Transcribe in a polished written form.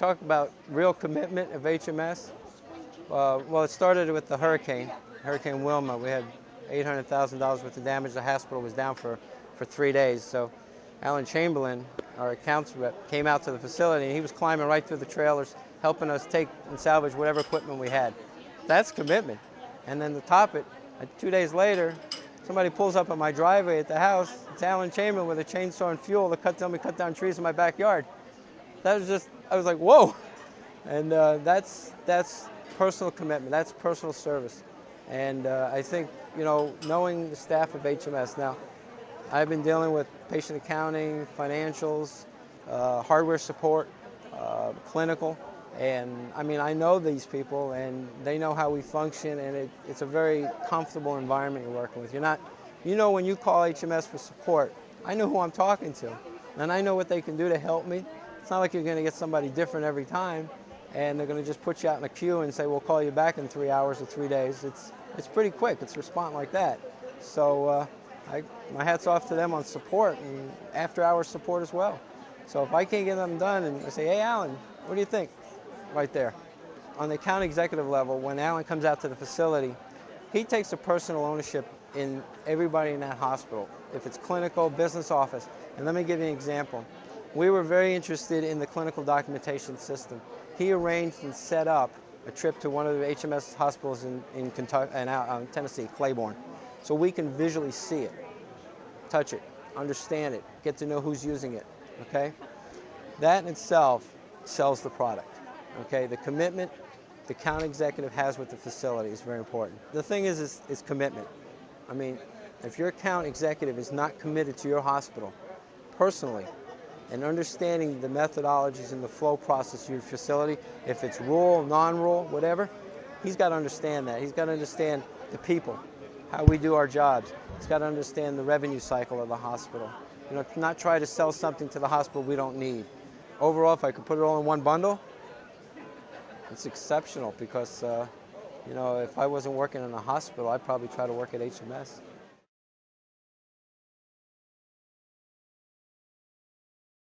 talk about real commitment of HMS. Well, it started with the Hurricane Wilma. We had $800,000 worth of damage. The hospital was down for 3 days. So Alan Chamberlain, our accounts rep, came out to the facility, and he was climbing right through the trailers, helping us take and salvage whatever equipment we had. That's commitment. And then to top it, 2 days later, somebody pulls up on my driveway at the house. It's Alan Chamberlain with a chainsaw and fuel to help me cut down trees in my backyard. That was just, I was like, whoa. And that's personal commitment. That's personal service. And I think, knowing the staff of HMS now, I've been dealing with patient accounting, financials, hardware support, clinical, and I know these people, and they know how we function, and it's a very comfortable environment you're working with. When you call HMS for support, I know who I'm talking to, and I know what they can do to help me. It's not like you're going to get somebody different every time, and they're going to just put you out in a queue and say, we'll call you back in 3 hours or 3 days. It's pretty quick. It's respond like that. So my hat's off to them on support and after-hours support as well. So if I can't get them done and I say, hey, Alan, what do you think? Right there. On the account executive level, when Alan comes out to the facility, he takes a personal ownership in everybody in that hospital, if it's clinical, business office. And let me give you an example. We were very interested in the clinical documentation system. He arranged and set up a trip to one of the HMS hospitals in Kentucky, Tennessee, Claiborne, so we can visually see it, touch it, understand it, get to know who's using it, okay? That in itself sells the product, okay? The commitment the account executive has with the facility is very important. The thing is commitment. If your account executive is not committed to your hospital personally and understanding the methodologies and the flow process of your facility, if it's rural, non-rural, whatever, he's got to understand that. He's got to understand the people, how we do our jobs. He's got to understand the revenue cycle of the hospital. Not try to sell something to the hospital we don't need. Overall, if I could put it all in one bundle, it's exceptional because, if I wasn't working in a hospital, I'd probably try to work at HMS.